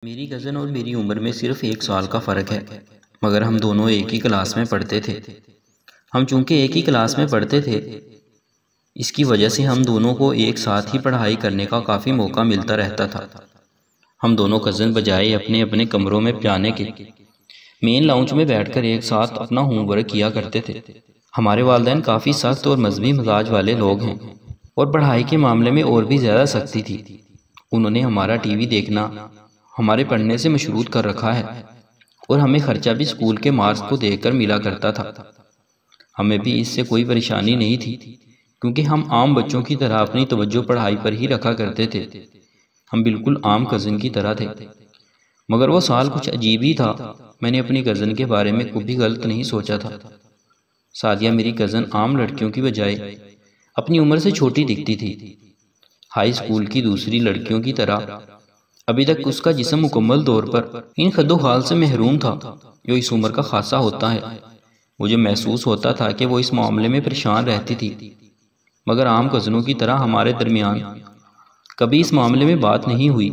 میری کزن اور میری عمر میں صرف 1 سال کا فرق ہے، مگر ہم دونوں ایک ہی کلاس میں پڑھتے تھے۔ ہم چونکہ ایک ہی کلاس میں پڑھتے تھے، اس کی وجہ سے ہم دونوں کو ایک ساتھ ہی پڑھائی کرنے کا کافی موقع ملتا رہتا تھا۔ ہم دونوں کزن بجائے اپنے اپنے کمروں میں جانے کے مین لاؤنج میں بیٹھ کر ایک ساتھ اپنا ہوم ورک کیا کرتے تھے۔ ہمارے والدین کافی سخت اور مذہبی مزاج والے لوگ ہیں اور پڑھائی کے معاملے میں اور بھی زیادہ سختی تھی۔ انہوں نے ہمارا ٹی وی دیکھنا ہمارے پڑھنے سے مشروط کر رکھا ہے اور ہمیں خرچہ بھی اسکول کے مارکس کو دیکھ کر ملا کرتا تھا۔ ہمیں بھی اس سے کوئی پریشانی نہیں تھی کیونکہ ہم عام بچوں کی طرح اپنی توجہ پڑھائی پر ہی رکھا کرتے تھے۔ ہم بالکل عام کزن کی طرح تھے، مگر وہ سال کچھ عجیب ہی تھا۔ میں نے اپنی کزن کے بارے میں کبھی غلط نہیں سوچا تھا۔ سعدیہ میری کزن عام لڑکیوں کی بجائے اپنی عمر سے چھوٹی دکھتی تھی۔ ہائی اسکول کی دوسری لڑکیوں کی طرح ابھی تک اس کا جسم مکمل طور پر ان خد و خال سے محروم تھا جو اس عمر کا خاصہ ہوتا ہے۔ مجھے محسوس ہوتا تھا کہ وہ اس معاملے میں پریشان رہتی تھی، مگر عام کزنوں کی طرح ہمارے درمیان کبھی اس معاملے میں بات نہیں ہوئی،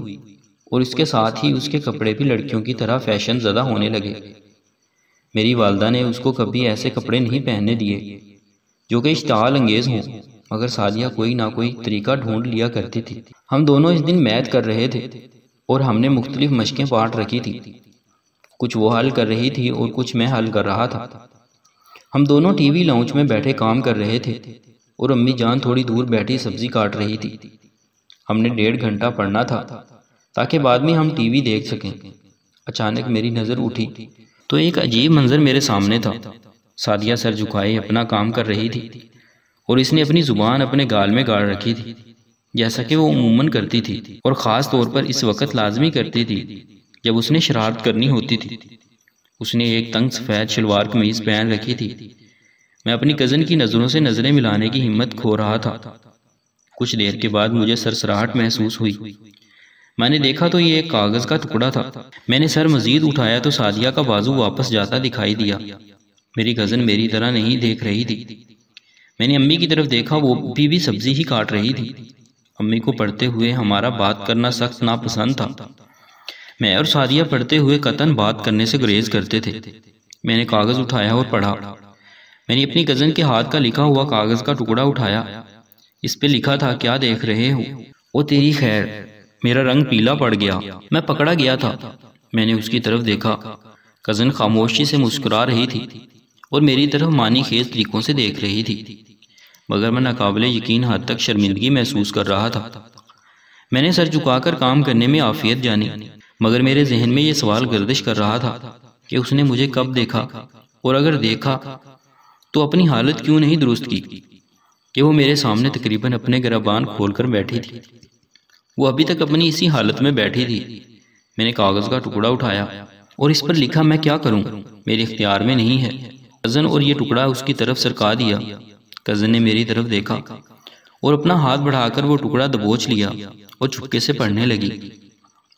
اور اس کے ساتھ ہی اس کے کپڑے بھی لڑکیوں کی طرح فیشن زدہ ہونے لگے۔ میری والدہ نے اس کو کبھی ایسے کپڑے نہیں پہننے دیے جو کہ اشتعال انگیز ہوں، مگر سعدیہ کوئی نہ کوئی طریقہ ڈھونڈ لیا کرتی تھی۔ ہم دونوں اس دن میتھ کر رہے تھے اور ہم نے مختلف مشقیں بانٹ رکھی تھی۔ کچھ وہ حل کر رہی تھی اور کچھ میں حل کر رہا تھا۔ ہم دونوں ٹی وی لاؤنج میں بیٹھے کام کر رہے تھے اور امی جان تھوڑی دور بیٹھی سبزی کاٹ رہی تھی۔ ہم نے 1.5 گھنٹہ پڑھنا تھا تاکہ بعد میں ہم ٹی وی دیکھ سکیں۔ اچانک میری نظر اٹھی تو ایک عجیب منظر میرے سامنے تھا۔ سعدیہ سر جھکائے اپنا کام کر رہی تھی اور اس نے اپنی زبان اپنے گال میں گاڑ رکھی تھی، جیسا کہ وہ عموماً کرتی تھی، اور خاص طور پر اس وقت لازمی کرتی تھی جب اس نے شرارت کرنی ہوتی تھی۔ اس نے ایک تنگ سفید شلوار قمیض پہن رکھی تھی۔ میں اپنی کزن کی نظروں سے نظریں ملانے کی ہمت کھو رہا تھا۔ کچھ دیر کے بعد مجھے سرسراہٹ محسوس ہوئی۔ میں نے دیکھا تو یہ ایک کاغذ کا ٹکڑا تھا۔ میں نے سر مزید اٹھایا تو سعدیہ کا بازو واپس جاتا دکھائی دیا۔ میری کزن میری طرح نہیں دیکھ رہی تھی۔ میں نے امی کی طرف دیکھا، وہ بھی سبزی ہی کاٹ رہی تھی۔ امی کو پڑھتے ہوئے ہمارا بات کرنا سخت ناپسند تھا۔ میں اور سعدیہ پڑھتے ہوئے قطعاً بات کرنے سے گریز کرتے تھے۔ میں نے کاغذ اٹھایا اور پڑھا۔ میں نے اپنی کزن کے ہاتھ کا لکھا ہوا کاغذ کا ٹکڑا اٹھایا۔ اس پہ لکھا تھا، کیا دیکھ رہے ہو؟ او تیری خیر! میرا رنگ پیلا پڑ گیا۔ میں پکڑا گیا تھا۔ میں نے اس کی طرف دیکھا۔ کزن خاموشی سے مسکرا رہی تھی اور میری طرف معنی خیز طریقوں سے دیکھ رہی تھی، مگر میں ناقابل یقین حد تک شرمندگی محسوس کر رہا تھا۔ میں نے سر جھکا کر کام کرنے میں عافیت جانی، مگر میرے ذہن میں یہ سوال گردش کر رہا تھا کہ اس نے مجھے کب دیکھا، اور اگر دیکھا تو اپنی حالت کیوں نہیں درست کی کہ وہ میرے سامنے تقریباً اپنے گریبان کھول کر بیٹھی تھی۔ وہ ابھی تک اپنی اسی حالت میں بیٹھی تھی۔ میں نے کاغذ کا ٹکڑا اٹھایا اور اس پر لکھا، میں کیا کروں، میرے اختیار میں نہیں ہے۔ کزن اور یہ ٹکڑا اس کی طرف سرکا دیا۔ کزن نے میری طرف دیکھا اور اپنا ہاتھ بڑھا کر وہ ٹکڑا دبوچ لیا اور چپکے سے پڑھنے لگی۔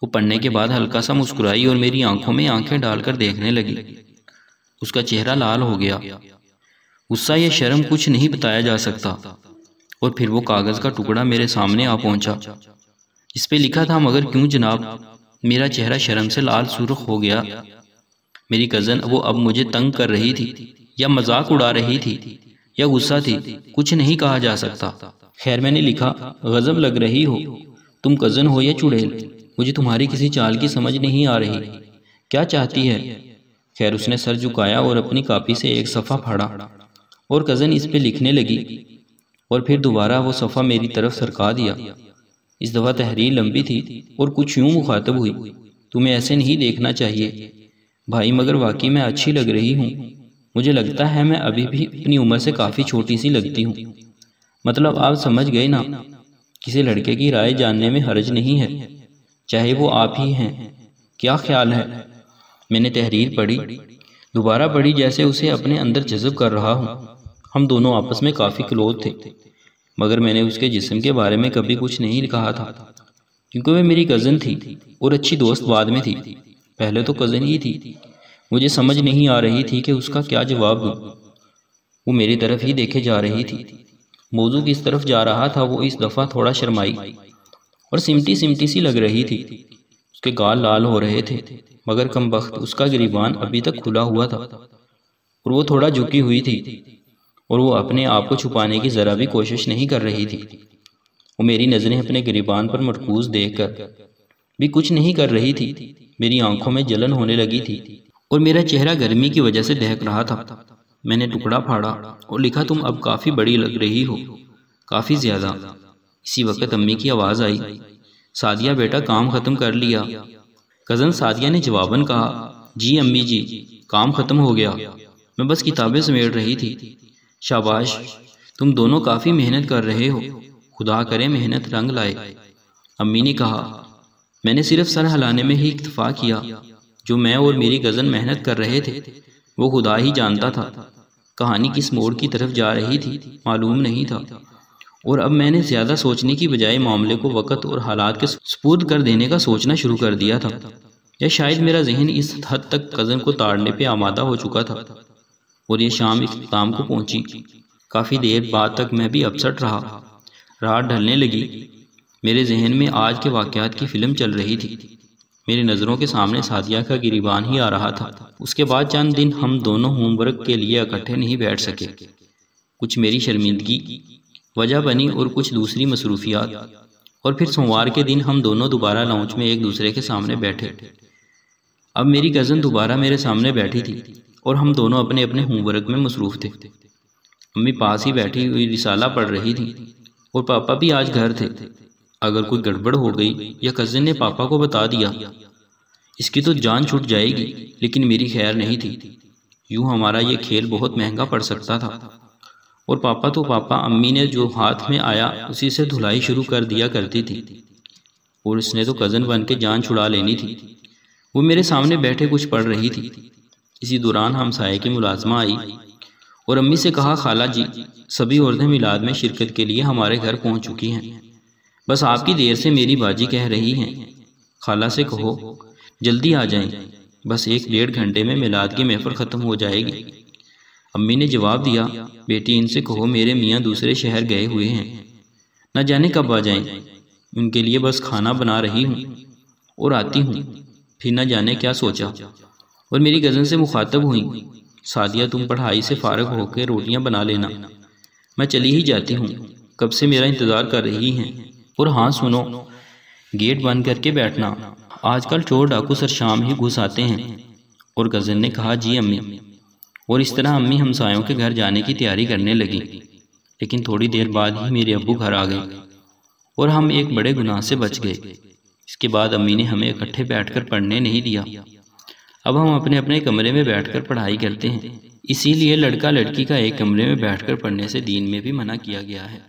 وہ پڑھنے کے بعد ہلکا سا مسکرائی اور میری آنکھوں میں آنکھیں ڈال کر دیکھنے لگی۔ اس کا چہرہ لال ہو گیا۔ غصہ یا شرم کچھ نہیں بتایا جا سکتا۔ اور پھر وہ کاغذ کا ٹکڑا میرے سامنے آ پہنچا۔ اس پہ لکھا تھا، مگر کیوں جناب؟ میرا چہرہ شرم سے لال سرخ ہو گیا۔ میری کزن وہ اب مجھے تنگ کر رہی تھی یا مذاق اڑا رہی تھی یا غصہ تھی، کچھ نہیں کہا جا سکتا۔ خیر میں نے لکھا، غضب لگ رہی ہو، تم کزن ہو یا چڑیل، مجھے تمہاری کسی چال کی سمجھ نہیں آ رہی، کیا چاہتی ہے؟ خیر اس نے سر جھکایا اور اپنی کاپی سے ایک صفحہ پھاڑا اور کزن اس پہ لکھنے لگی، اور پھر دوبارہ وہ صفحہ میری طرف سرکا دیا۔ اس دفعہ تحریر لمبی تھی اور کچھ یوں مخاطب ہوئی، تمہیں ایسے نہیں دیکھنا چاہیے بھائی، مگر واقعی میں اچھی لگ رہی ہوں۔ مجھے لگتا ہے میں ابھی بھی اپنی عمر سے کافی چھوٹی سی لگتی ہوں۔ مطلب آپ سمجھ گئے نا، کسی لڑکے کی رائے جاننے میں حرج نہیں ہے، چاہے وہ آپ ہی ہیں۔ کیا خیال ہے؟ میں نے تحریر پڑھی، دوبارہ پڑھی، جیسے اسے اپنے اندر جذب کر رہا ہوں۔ ہم دونوں آپس میں کافی کلوز تھے، مگر میں نے اس کے جسم کے بارے میں کبھی کچھ نہیں کہا تھا، کیونکہ وہ میری کزن تھی اور اچھی دوست بعد میں تھی، پہلے تو کزن ہی تھی۔ مجھے سمجھ نہیں آ رہی تھی کہ اس کا کیا جواب دوں۔ وہ میری طرف ہی دیکھے جا رہی تھی۔ موضوع کس طرف جا رہا تھا وہ اس دفعہ تھوڑا شرمائی اور سمٹی سی لگ رہی تھی۔ اس کے گال لال ہو رہے تھے، مگر کم بخت اس کا گریبان ابھی تک کھلا ہوا تھا اور وہ تھوڑا جھکی ہوئی تھی، اور وہ اپنے آپ کو چھپانے کی ذرا بھی کوشش نہیں کر رہی تھی۔ وہ میری نظریں اپنے گریبان پر مرکوز دیکھ کر بھی کچھ نہیں کر رہی تھی۔ میری آنکھوں میں جلن ہونے لگی تھی اور میرا چہرہ گرمی کی وجہ سے دہک رہا تھا۔ میں نے ٹکڑا پھاڑا اور لکھا، تم اب کافی بڑی لگ رہی ہو، کافی زیادہ۔ اسی وقت امی کی آواز آئی، سعدیہ بیٹا کام ختم کر لیا؟ کزن سعدیہ نے جواباً کہا، جی امی جی، کام ختم ہو گیا، میں بس کتابیں سمیٹ رہی تھی۔ شاباش، تم دونوں کافی محنت کر رہے ہو، خدا کرے محنت رنگ لائے۔ امی نے کہا، میں نے صرف سر ہلانے میں ہی اکتفا کیا، جو میں اور میری کزن محنت کر رہے تھے وہ خدا ہی جانتا تھا۔ کہانی کس موڑ کی طرف جا رہی تھی معلوم نہیں تھا، اور اب میں نے زیادہ سوچنے کی بجائے معاملے کو وقت اور حالات کے سپرد کر دینے کا سوچنا شروع کر دیا تھا، یا شاید میرا ذہن اس حد تک کزن کو تاڑنے پہ آمادہ ہو چکا تھا۔ اور یہ شام اختتام کو پہنچی۔ کافی دیر بعد تک میں بھی اپسٹ رہا۔ رات ڈھلنے لگی، میرے ذہن میں آج کے واقعات کی فلم چل رہی تھی۔ میری نظروں کے سامنے سعدیہ کا گریبان ہی آ رہا تھا۔ اس کے بعد چند دن ہم دونوں ہوم ورک کے لیے اکٹھے نہیں بیٹھ سکے۔ کچھ میری شرمندگی وجہ بنی اور کچھ دوسری مصروفیات، اور پھر سوموار کے دن ہم دونوں دوبارہ لاؤنج میں ایک دوسرے کے سامنے بیٹھے۔ اب میری کزن دوبارہ میرے سامنے بیٹھی تھی اور ہم دونوں اپنے اپنے ہوم ورک میں مصروف تھے۔ امی پاس ہی بیٹھی ہوئی رسالہ پڑھ رہی تھی اور پاپا بھی آج گھر تھے۔ اگر کوئی گڑبڑ ہو گئی یا کزن نے پاپا کو بتا دیا، اس کی تو جان چھوٹ جائے گی، لیکن میری خیر نہیں تھی۔ یوں ہمارا یہ کھیل بہت مہنگا پڑ سکتا تھا، اور پاپا امی نے جو ہاتھ میں آیا اسی سے دھلائی شروع کر دیا کرتی تھی، اور اس نے تو کزن بن کے جان چھڑا لینی تھی۔ وہ میرے سامنے بیٹھے کچھ پڑھ رہی تھی۔ اسی دوران ہمسائے کی ملازمہ آئی اور امی سے کہا، خالہ جی، سبھی عورتیں میلاد میں شرکت کے لیے ہمارے گھر پہنچ چکی ہیں، بس آپ کی دیر سے میری باجی کہہ رہی ہیں، خالہ سے کہو جلدی آ جائیں، بس 1-1.5 گھنٹے میں میلاد کی محفل ختم ہو جائے گی۔ امی نے جواب دیا، بیٹی ان سے کہو میرے میاں دوسرے شہر گئے ہوئے ہیں، نہ جانے کب آ جائیں، ان کے لیے بس کھانا بنا رہی ہوں اور آتی ہوں، پھر نہ جانے کیا سوچا۔ اور میری کزن سے مخاطب ہوئیں، سعدیہ تم پڑھائی سے فارغ ہو کے روٹیاں بنا لینا، میں چلی ہی جاتی ہوں، کب سے میرا انتظار کر رہی ہیں۔ اور ہاں سنو، گیٹ بند کر کے بیٹھنا، آج کل چور ڈاکو سر شام ہی گھس آتے ہیں۔ اور کزن نے کہا، جی امی۔ اور اس طرح امی ہمسایوں کے گھر جانے کی تیاری کرنے لگی، لیکن تھوڑی دیر بعد ہی میرے ابو گھر آ گئے اور ہم ایک بڑے گناہ سے بچ گئے۔ اس کے بعد امی نے ہمیں اکٹھے بیٹھ کر پڑھنے نہیں دیا، اب ہم اپنے اپنے کمرے میں بیٹھ کر پڑھائی کرتے ہیں، اسی لیے لڑکا لڑکی کا ایک کمرے میں بیٹھ کر پڑھنے سے دین میں بھی منع کیا گیا ہے۔